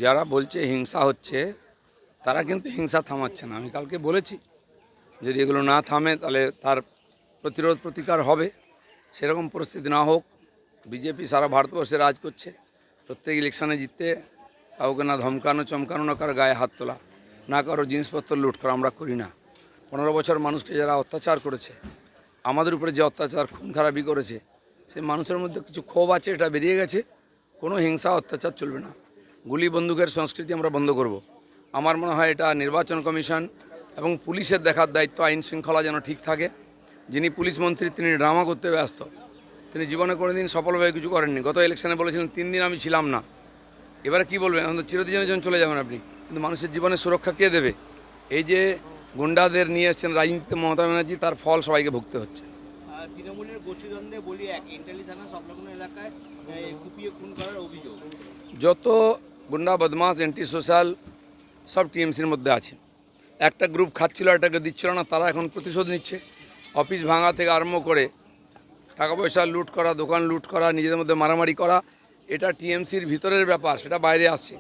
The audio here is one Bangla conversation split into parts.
যারা বলছে হিংসা হচ্ছে তারা কিন্তু হিংসা থামাচ্ছে না। আমি কালকে বলেছি যদি এগুলো না থামে তাহলে তার প্রতিরোধ প্রতিকার হবে। সেরকম পরিস্থিতি না হোক। বিজেপি সারা ভারতবর্ষে রাজ করছে, প্রত্যেক ইলেকশানে জিততে কাউকে না ধমকানো চমকানো, না কারো গায়ে হাত তোলা, না কারো জিনিসপত্র লুট করা আমরা করি না। 15 বছর মানুষকে যারা অত্যাচার করেছে, আমাদের উপরে যে অত্যাচার খুন খারাপি করেছে, সেই মানুষের মধ্যে কিছু ক্ষোভ আছে, এটা বেরিয়ে গেছে। কোনো হিংসা অত্যাচার চলবে না। গুলি বন্দুকের সংস্কৃতি আমরা বন্ধ করব। আমার মনে হয় এটা নির্বাচন কমিশন এবং পুলিশের দেখার দায়িত্ব, আইন শৃঙ্খলা যেন ঠিক থাকে। যিনি পুলিশ মন্ত্রী তিনি ড্রামা করতে ব্যস্ত, তিনি জীবনে কোনো দিন সফলভাবে কিছু করেননি। গত ইলেকশনে বলেছিলেন 3 দিন আমি ছিলাম না, এবারে কি বলবেন? এখন তো চিরদিনের জন্য চলে যাবেন আপনি, কিন্তু মানুষের জীবনের সুরক্ষা কে দেবে? এই যে গুন্ডাদের নিয়ে এসছেন রাজনীতিতে মমতা ব্যানার্জি, তার ফল সবাইকে ভুগতে হচ্ছে। তৃণমূলের গোষ্ঠীদ্বন্দ্বে বলি ইন্টালি থানা সংলগ্ন এলাকায় কুপিয়ে খুন করার অভিযোগ। যত গুন্ডা বদমাস অ্যান্টি সোশ্যাল সব টিএমসির মধ্যে আছে। একটা গ্রুপ খাচ্ছিল, এটাকে দিচ্ছিল না, তারা এখন প্রতিশোধ নিচ্ছে। অফিস ভাঙা থেকে আরম্ভ করে টাকা পয়সা লুট করা, দোকান লুট করা, নিজেদের মধ্যে মারামারি করা, এটা টিএমসির ভিতরের ব্যাপার, সেটা বাইরে আসছে।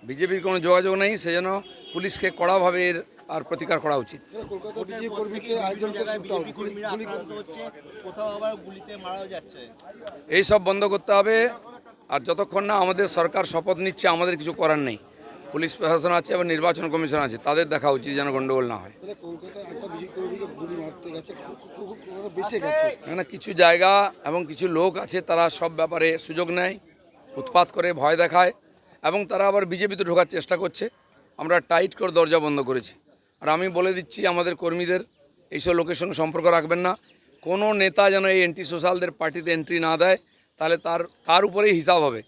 বিজেপির কোনো যোগাযোগ নেই, সেজন্য পুলিশকে কড়াভাবে এর আর প্রতিকার করা উচিত। এই সব বন্ধ করতে হবে। আর যতক্ষণ না আমাদের সরকার শপথ নিচ্ছে, আমাদের কিছু করার নেই। পুলিশ প্রশাসন আছে এবং নির্বাচন কমিশন আছে, তাদের দেখা উচিত যেন গণ্ডগোল না হয়। না, কিছু জায়গা এবং কিছু লোক আছে, তারা সব ব্যাপারে সুযোগ নেয়, উৎপাত করে, ভয় দেখায়, এবং তারা আবার বিজেপিতে ঢোকার চেষ্টা করছে। আমরা টাইট করে দরজা বন্ধ করেছি। আর আমি বলে দিচ্ছি আমাদের কর্মীদের, এইসব লোকের সঙ্গে সম্পর্ক রাখবেন না। কোনো নেতা যেন এই অ্যান্টি সোশ্যালদের পার্টিতে এন্ট্রি না দেয়, তাহলে তার উপরেই হিসাব হবে।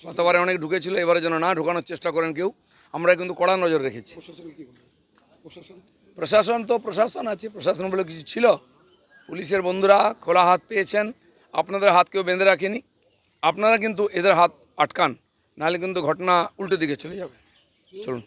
গতবারে অনেক ঢুকেছিল, এবারে যেন না ঢোকানোর চেষ্টা করেন কেউ। আমরা কিন্তু কড়া নজর রেখেছি। প্রশাসন তো প্রশাসন আছে, প্রশাসন বলে কিছু ছিল? পুলিশের বন্ধুরা খোলা হাত পেয়েছেন, আপনাদের হাত কেউ বেঁধে রাখেনি। আপনারা কিন্তু এদের হাত আটকান, নাহলে কিন্তু ঘটনা উল্টো দিকে চলে যাবে। চলুন।